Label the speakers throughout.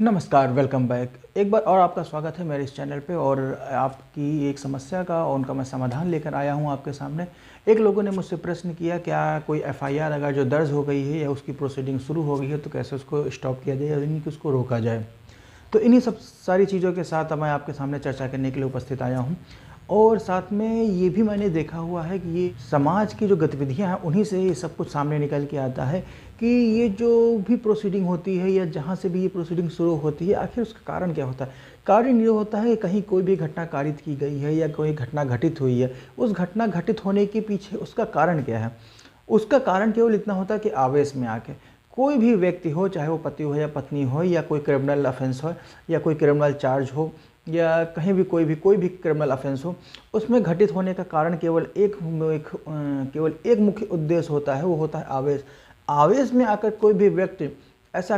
Speaker 1: नमस्कार, welcome back. एक बार और आपका स्वागत है मेरे इस चैनल पे। और आपकी एक समस्या का और उनका मैं समाधान लेकर आया हूँ आपके सामने। एक लोगों ने मुझसे प्रश्न किया, क्या कोई एफआईआर अगर जो दर्ज हो गई है या उसकी प्रोसीडिंग शुरू हो गई है तो कैसे उसको स्टॉप किया जाए या यानी कि उसको रोका जाए। तो इन्हीं सब सारी चीज़ों के साथ मैं आपके सामने चर्चा करने के लिए उपस्थित आया हूँ। और साथ में ये भी मैंने देखा हुआ है कि ये समाज की जो गतिविधियाँ हैं उन्हीं से ये सब कुछ सामने निकल के आता है कि ये जो भी प्रोसीडिंग होती है या जहाँ से भी ये प्रोसीडिंग शुरू होती है, आखिर उसका कारण क्या होता है। कारण ये होता है कि कहीं कोई भी घटना कारित की गई है या कोई घटना घटित हुई है, उस घटना घटित होने के पीछे उसका कारण क्या है। उसका कारण केवल इतना होता है कि आवेश में आके कोई भी व्यक्ति हो, चाहे वो पति हो या पत्नी हो, या कोई क्रिमिनल ऑफेंस हो या कोई क्रिमिनल चार्ज हो, या कहीं भी कोई भी क्रिमिनल ऑफेंस हो, उसमें घटित होने का कारण केवल एक मुख्य उद्देश्य होता है, वो होता है आवेश। आवेश में आकर कोई भी व्यक्ति ऐसा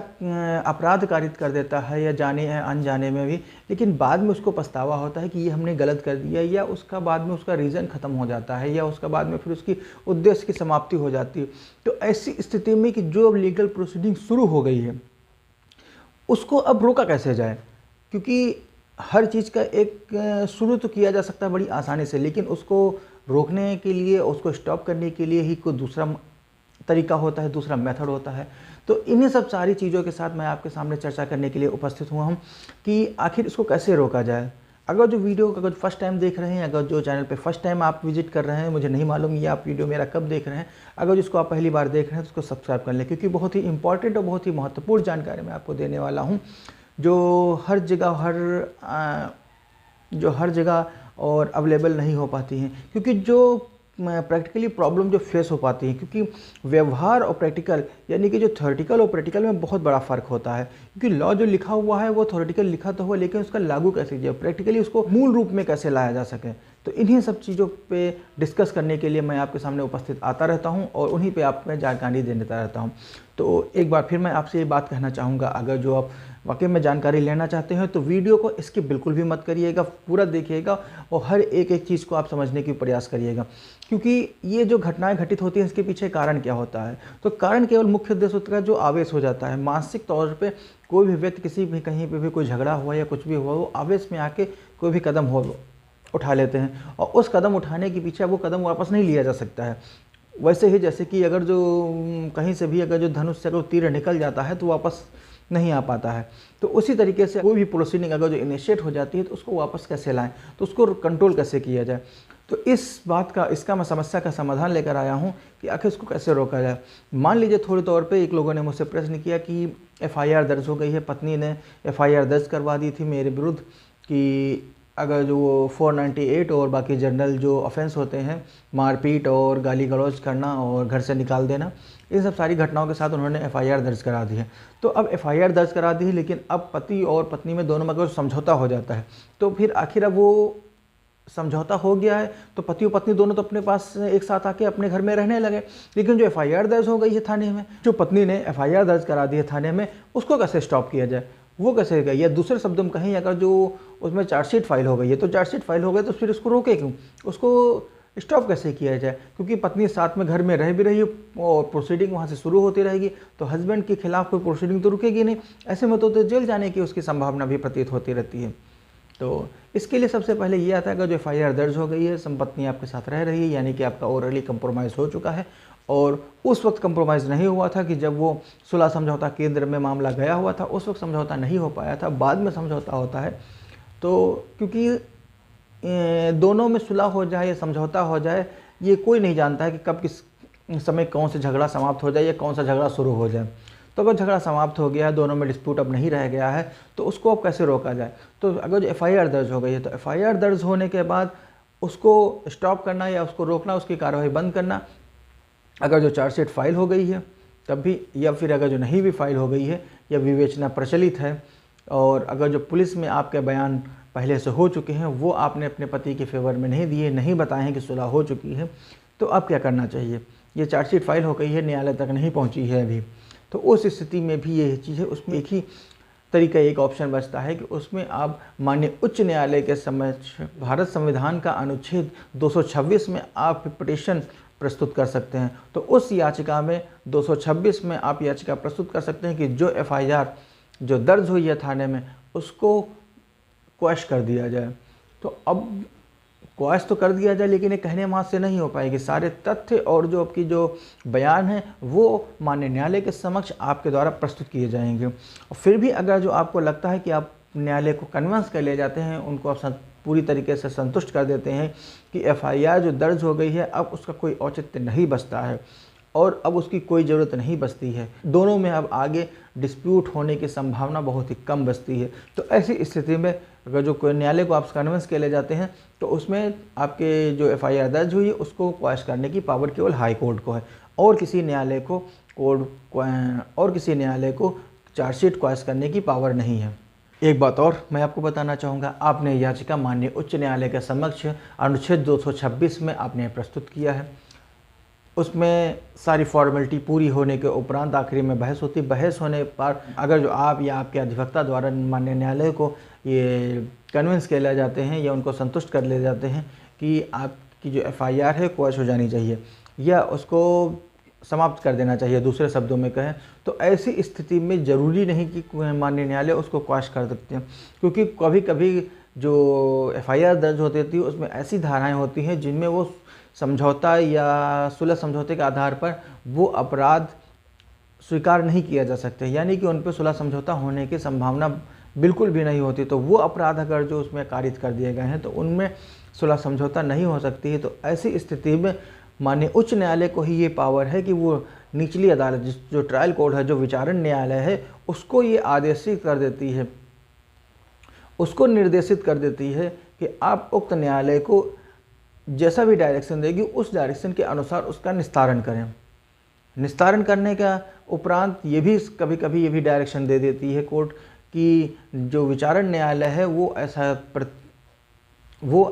Speaker 1: अपराध कारित कर देता है, या जाने या अनजाने में भी, लेकिन बाद में उसको पछतावा होता है कि ये हमने गलत कर दिया, या उसका बाद में उसका रीज़न ख़त्म हो जाता है, या उसका बाद में फिर उसकी उद्देश्य की समाप्ति हो जाती है। तो ऐसी स्थिति में कि जो अब लीगल प्रोसीडिंग शुरू हो गई है उसको अब रोका कैसे जाए। क्योंकि हर चीज़ का एक शुरू तो किया जा सकता है बड़ी आसानी से, लेकिन उसको रोकने के लिए, उसको स्टॉप करने के लिए ही कोई दूसरा तरीका होता है, दूसरा मेथड होता है। तो इन्हीं सब सारी चीज़ों के साथ मैं आपके सामने चर्चा करने के लिए उपस्थित हुआ हूँ कि आखिर इसको कैसे रोका जाए। अगर जो वीडियो अगर फर्स्ट टाइम देख रहे हैं, अगर जो चैनल पे फर्स्ट टाइम आप विजिट कर रहे हैं, मुझे नहीं मालूम ये आप वीडियो मेरा कब देख रहे हैं, अगर जिसको आप पहली बार देख रहे हैं तो उसको सब्सक्राइब कर लें, क्योंकि बहुत ही इंपॉर्टेंट और बहुत ही महत्वपूर्ण जानकारी मैं आपको देने वाला हूँ, जो हर जगह और अवेलेबल नहीं हो पाती हैं। क्योंकि जो प्रैक्टिकली प्रॉब्लम जो फेस हो पाती है, क्योंकि व्यवहार और प्रैक्टिकल यानी कि जो थ्योरेटिकल और प्रैक्टिकल में बहुत बड़ा फ़र्क होता है। क्योंकि लॉ जो लिखा हुआ है वो थ्योरेटिकल लिखा तो हुआ, लेकिन उसका लागू कैसे किया, प्रैक्टिकली उसको मूल रूप में कैसे लाया जा सके। तो इन्हीं सब चीज़ों पे डिस्कस करने के लिए मैं आपके सामने उपस्थित आता रहता हूँ और उन्हीं पे आप मैं जानकारी देता रहता हूँ। तो एक बार फिर मैं आपसे ये बात कहना चाहूँगा, अगर जो आप वाकई में जानकारी लेना चाहते हैं तो वीडियो को स्किप बिल्कुल भी मत करिएगा, पूरा देखिएगा और हर एक चीज़ को आप समझने की प्रयास करिएगा। क्योंकि ये जो घटनाएं घटित होती हैं इसके पीछे कारण क्या होता है। तो कारण केवल मुख्य उद्देश्य होता है जो आवेश हो जाता है। मानसिक तौर पे कोई भी व्यक्ति किसी भी कहीं पे भी कोई झगड़ा हुआ या कुछ भी हुआ, वो आवेश में आके कोई भी कदम उठा लेते हैं, और उस कदम उठाने के पीछे वो कदम वापस नहीं लिया जा सकता है। वैसे ही जैसे कि अगर जो कहीं से भी अगर जो धनुष से अगर तीर निकल जाता है तो वापस नहीं आ पाता है। तो उसी तरीके से कोई भी प्रोसीडिंग अगर जो इनिशिएट हो जाती है तो उसको वापस कैसे लाएं, तो उसको कंट्रोल कैसे किया जाए। तो इसका मैं समस्या का समाधान लेकर आया हूं कि आखिर इसको कैसे रोका जाए। मान लीजिए थोड़े तौर पे एक लोगों ने मुझसे प्रश्न किया कि एफआईआर दर्ज हो गई है, पत्नी ने एफआईआर दर्ज करवा दी थी मेरे विरुद्ध कि अगर जो 498 और बाकी जनरल जो ऑफेंस होते हैं, मारपीट और गाली गलौज करना और घर से निकाल देना, इन सब सारी घटनाओं के साथ उन्होंने एफआईआर दर्ज करा दी है। तो अब एफआईआर दर्ज करा दी है, लेकिन अब पति और पत्नी में दोनों में अगर समझौता हो जाता है तो फिर आखिर अब वो समझौता हो गया है तो पति और पत्नी दोनों तो अपने पास एक साथ आके अपने घर में रहने लगे। लेकिन जो एफआईआर दर्ज हो गई है थाने में, जो पत्नी ने एफआईआर दर्ज करा दी है थाने में, उसको कैसे स्टॉप किया जाए, वो कैसे गई। या दूसरे शब्दों में कहें, अगर जो उसमें चार्जशीट फाइल हो गई है तो चार्जशीट फाइल हो गई तो फिर उसको रोके क्यों, उसको स्टॉप कैसे किया जाए। क्योंकि पत्नी साथ में घर में रह भी रही है और प्रोसीडिंग वहाँ से शुरू होती रहेगी, तो हस्बैंड के खिलाफ कोई प्रोसीडिंग तो रुकेगी नहीं। ऐसे में तो जेल जाने की उसकी संभावना भी प्रतीत होती रहती है। तो इसके लिए सबसे पहले ये आता है कि जो एफआईआर दर्ज हो गई है, संपत्ति आपके साथ रह रही है, यानी कि आपका ओरली कंप्रोमाइज़ हो चुका है, और उस वक्त कंप्रोमाइज़ नहीं हुआ था कि जब वो सुलह समझौता केंद्र में मामला गया हुआ था, उस वक्त समझौता नहीं हो पाया था, बाद में समझौता होता है। तो क्योंकि दोनों में सुलह हो जाए या समझौता हो जाए, ये कोई नहीं जानता है कि कब किस समय कौन सा झगड़ा समाप्त हो जाए या कौन सा झगड़ा शुरू हो जाए। तो अगर झगड़ा समाप्त हो गया है, दोनों में डिस्प्यूट अब नहीं रह गया है, तो उसको अब कैसे रोका जाए। तो अगर एफआईआर दर्ज हो गई है तो एफआईआर दर्ज होने के बाद उसको स्टॉप करना या उसको रोकना, उसकी कार्रवाई बंद करना। अगर जो चार्जशीट फाइल हो गई है तब भी, या फिर अगर जो नहीं भी फाइल हो गई है या विवेचना प्रचलित है, और अगर जो पुलिस में आपके बयान पहले से हो चुके हैं, वो आपने अपने पति के फेवर में नहीं दिए, नहीं बताए हैं कि सुलह हो चुकी है, तो अब क्या करना चाहिए। ये चार्जशीट फाइल हो गई है, न्यायालय तक नहीं पहुंची है अभी, तो उस स्थिति में भी ये चीज़ है, उसमें एक ही तरीका, एक ऑप्शन बचता है कि उसमें आप माननीय उच्च न्यायालय के समक्ष भारत संविधान का अनुच्छेद 226 में आप पिटीशन प्रस्तुत कर सकते हैं। तो उस याचिका में 226 में आप याचिका प्रस्तुत कर सकते हैं कि जो एफआईआर जो दर्ज हुई है थाने में उसको क्वैश कर दिया जाए। तो अब क्वैश तो कर दिया जाए, लेकिन ये कहने मात्र से नहीं हो पाएगी। सारे तथ्य और जो आपकी जो बयान है वो माननीय न्यायालय के समक्ष आपके द्वारा प्रस्तुत किए जाएंगे। और फिर भी अगर जो आपको लगता है कि आप न्यायालय को कन्विंस कर ले जाते हैं, उनको आप पूरी तरीके से संतुष्ट कर देते हैं कि एफआईआर जो दर्ज हो गई है अब उसका कोई औचित्य नहीं बचता है और अब उसकी कोई ज़रूरत नहीं बचती है, दोनों में अब आगे डिस्प्यूट होने की संभावना बहुत ही कम बचती है, तो ऐसी स्थिति में अगर जो कोई न्यायालय को आप कन्विंस के ले जाते हैं तो उसमें आपके जो एफआईआर दर्ज हुई है उसको क्वैश करने की पावर केवल हाई कोर्ट को है और किसी न्यायालय को चार्जशीट क्वैश करने की पावर नहीं है। एक बात और मैं आपको बताना चाहूँगा, आपने याचिका माननीय उच्च न्यायालय के समक्ष अनुच्छेद 226 में आपने प्रस्तुत किया है। उसमें सारी फॉर्मेलिटी पूरी होने के उपरांत आखिरी में बहस होती। बहस होने पर अगर जो आप या आपके अधिवक्ता द्वारा माननीय न्यायालय को ये कन्विंस कर ले जाते हैं या उनको संतुष्ट कर ले जाते हैं कि आपकी जो एफआईआर है क्वैश हो जानी चाहिए या उसको समाप्त कर देना चाहिए, दूसरे शब्दों में कहें तो ऐसी स्थिति में ज़रूरी नहीं कि माननीय न्यायालय उसको क्वैश कर सकते हैं, क्योंकि कभी कभी जो एफआईआर दर्ज होती थी उसमें ऐसी धाराएं होती हैं जिनमें वो समझौता या सुलह समझौते के आधार पर वो अपराध स्वीकार नहीं किया जा सकते, यानी कि उन पर सुलह समझौता होने की संभावना बिल्कुल भी नहीं होती। तो वो अपराध अगर जो उसमें कारित कर दिए गए हैं तो उनमें सुलह समझौता नहीं हो सकती है। तो ऐसी स्थिति में माननीय उच्च न्यायालय को ही ये पावर है कि वो निचली अदालत जो ट्रायल कोर्ट है, जो विचारण न्यायालय है, उसको ये आदेशित कर देती है, उसको निर्देशित कर देती है कि आप उक्त न्यायालय को जैसा भी डायरेक्शन देगी उस डायरेक्शन के अनुसार उसका निस्तारण करें। निस्तारण करने का उपरांत ये भी कभी कभी ये भी डायरेक्शन दे देती है कोर्ट कि जो विचारण न्यायालय है वो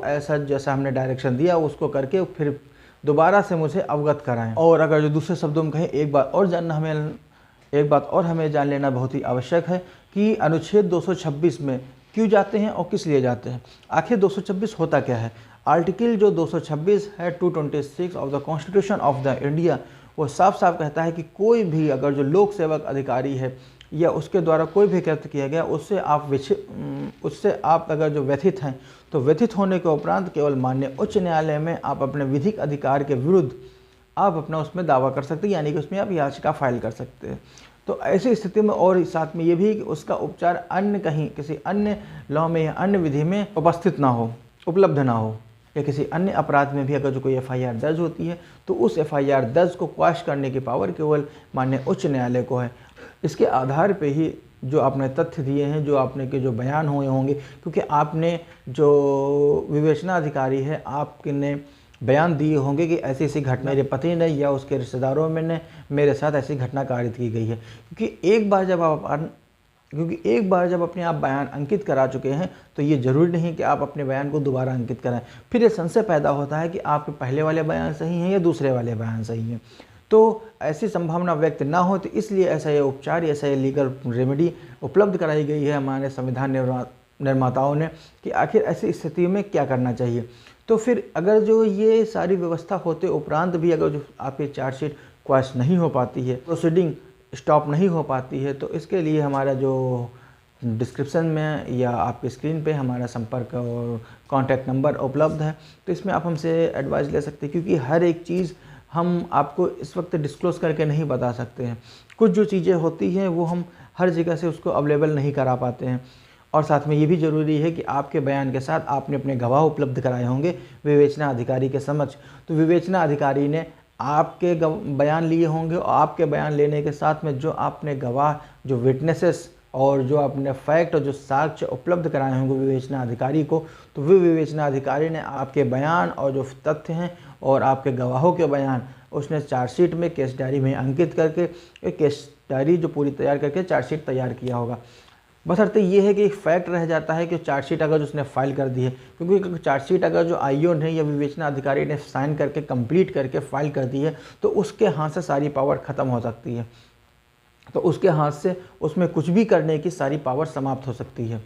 Speaker 1: ऐसा जैसा हमने डायरेक्शन दिया उसको करके फिर दोबारा से मुझे अवगत कराएं। और अगर जो दूसरे शब्दों में कहें, एक बात और हमें जान लेना बहुत ही आवश्यक है कि अनुच्छेद 226 में क्यों जाते हैं और किस लिए जाते हैं। आखिर 226 होता क्या है? आर्टिकल जो 226 है 226 of the constitution of the India, वो साफ साफ कहता है कि कोई भी अगर जो लोक सेवक अधिकारी है या उसके द्वारा कोई भी कृत्य किया गया उससे आप अगर जो व्यथित हैं तो व्यथित होने के उपरांत केवल माननीय उच्च न्यायालय में आप अपने विधिक अधिकार के विरुद्ध आप अपना उसमें दावा कर सकते हैं, यानी कि उसमें आप याचिका फाइल कर सकते हैं। तो ऐसी स्थिति में और साथ में ये भी कि उसका उपचार अन्य कहीं किसी अन्य लॉ में या अन्य विधि में उपस्थित ना हो, उपलब्ध ना हो, या किसी अन्य अपराध में भी अगर जो कोई एफआईआर दर्ज होती है तो उस एफआईआर दर्ज को क्वैश करने की पावर केवल माननीय उच्च न्यायालय को है। इसके आधार पे ही जो आपने तथ्य दिए हैं, जो आपने के जो बयान हुए होंगे, क्योंकि आपने जो विवेचना अधिकारी है आपने बयान दिए होंगे कि ऐसी ऐसी घटना मेरे पति ने या उसके रिश्तेदारों में ने मेरे साथ ऐसी घटना कारित की गई है। क्योंकि एक बार जब अपने आप बयान अंकित करा चुके हैं तो ये ज़रूरी नहीं कि आप अपने बयान को दोबारा अंकित कराएं। फिर ये संशय पैदा होता है कि आपके पहले वाले बयान सही हैं या दूसरे वाले बयान सही हैं। तो ऐसी संभावना व्यक्त ना हो, तो इसलिए ऐसा ये उपचार, ऐसा ये लीगल रेमेडी उपलब्ध कराई गई है हमारे संविधान निर्माताओं ने कि आखिर ऐसी स्थिति में क्या करना चाहिए। तो फिर अगर जो ये सारी व्यवस्था होते उपरांत भी अगर जो आपकी चार्जशीट क्वैश नहीं हो पाती है, प्रोसीडिंग स्टॉप नहीं हो पाती है, तो इसके लिए हमारा जो डिस्क्रिप्शन में या आपकी स्क्रीन पे हमारा संपर्क और कॉन्टैक्ट नंबर उपलब्ध है, तो इसमें आप हमसे एडवाइस ले सकते हैं। क्योंकि हर एक चीज़ हम आपको इस वक्त डिस्क्लोज़ करके नहीं बता सकते हैं। कुछ जो चीज़ें होती हैं वो हम हर जगह से उसको अवेलेबल नहीं करा पाते हैं। और साथ में ये भी ज़रूरी है कि आपके बयान के साथ आपने अपने गवाह उपलब्ध कराए होंगे विवेचना अधिकारी के समक्ष। तो विवेचना अधिकारी ने आपके बयान लिए होंगे और आपके बयान लेने के साथ में जो आपने गवाह, जो विटनेसेस और जो आपने फैक्ट और जो साक्ष्य उपलब्ध कराए होंगे विवेचना अधिकारी को, तो वो विवेचना अधिकारी ने आपके बयान और जो तथ्य हैं और आपके गवाहों के बयान उसने चार्जशीट में केस डायरी में अंकित करके एक केस डायरी जो पूरी तैयार करके चार्जशीट तैयार किया होगा। बशर्ते ये है कि एक फैक्ट रह जाता है कि चार्जशीट अगर उसने फाइल कर दी है, क्योंकि चार्जशीट अगर जो आईओ ने या विवेचना अधिकारी ने साइन करके कंप्लीट करके फाइल कर दी है तो उसके हाथ से सारी पावर ख़त्म हो सकती है। तो उसके हाथ से उसमें कुछ भी करने की सारी पावर समाप्त हो सकती है,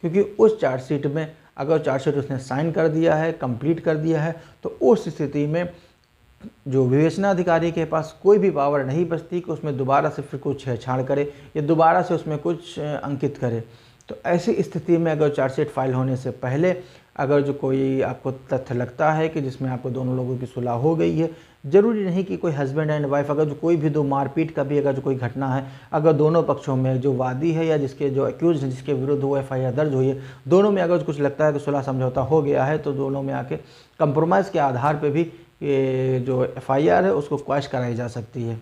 Speaker 1: क्योंकि उस चार्जशीट में अगर चार्जशीट उसने साइन कर दिया है, कंप्लीट कर दिया है, तो उस स्थिति में जो विवेचना अधिकारी के पास कोई भी पावर नहीं बचती कि उसमें दोबारा से फिर कुछ छेड़छाड़ करे या दोबारा से उसमें कुछ अंकित करे। तो ऐसी स्थिति में अगर चार्जशीट फाइल होने से पहले अगर जो कोई आपको तथ्य लगता है कि जिसमें आपको दोनों लोगों की सुलह हो गई है, ज़रूरी नहीं कि कोई हस्बैंड एंड वाइफ, अगर जो कोई भी दो मारपीट का भी अगर जो कोई घटना है, अगर दोनों पक्षों में जो वादी है या जिसके जो एक्यूज है जिसके विरुद्ध वो FIR दर्ज हुई है, दोनों में अगर कुछ लगता है कि सुलह समझौता हो गया है, तो दोनों में आके कंप्रोमाइज़ के आधार पर भी ये जो FIR है उसको क्वैश कराई जा सकती है।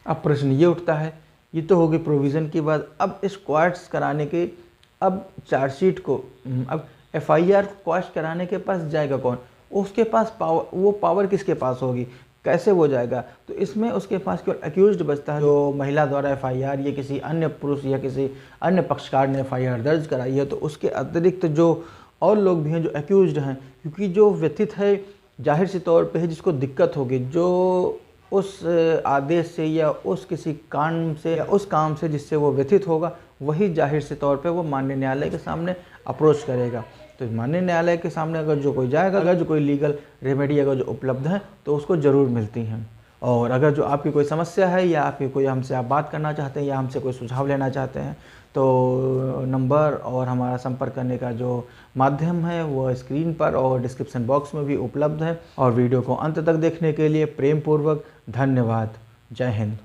Speaker 1: अब प्रश्न ये उठता है, ये तो होगी प्रोविज़न की बात, अब इस क्वैश कराने के, अब चार्जशीट को, अब FIR क्वैश कराने के पास जाएगा कौन? उसके पास पावर, वो पावर किसके पास होगी, कैसे वो जाएगा? तो इसमें उसके पास केवल एक्यूज्ड बचता है। जो महिला द्वारा FIR या किसी अन्य पुरुष या किसी अन्य पक्षकार ने FIR दर्ज कराई है, तो उसके अतिरिक्त जो और लोग भी हैं जो एक्यूज्ड हैं, क्योंकि जो व्यथित है जाहिर सी तौर पे है, जिसको दिक्कत होगी, जो उस आदेश से या उस किसी कांड से या उस काम से जिससे वो व्यथित होगा, वही जाहिर से तौर पे वो माननीय न्यायालय के सामने अप्रोच करेगा। तो माननीय न्यायालय के सामने अगर जो कोई जाएगा, अगर जो कोई लीगल रेमेडी अगर जो उपलब्ध है तो उसको ज़रूर मिलती हैं। और अगर जो आपकी कोई समस्या है या आपकी कोई हमसे आप बात करना चाहते हैं या हमसे कोई सुझाव लेना चाहते हैं, तो नंबर और हमारा संपर्क करने का जो माध्यम है वो स्क्रीन पर और डिस्क्रिप्शन बॉक्स में भी उपलब्ध है। और वीडियो को अंत तक देखने के लिए प्रेम पूर्वक धन्यवाद। जय हिंद।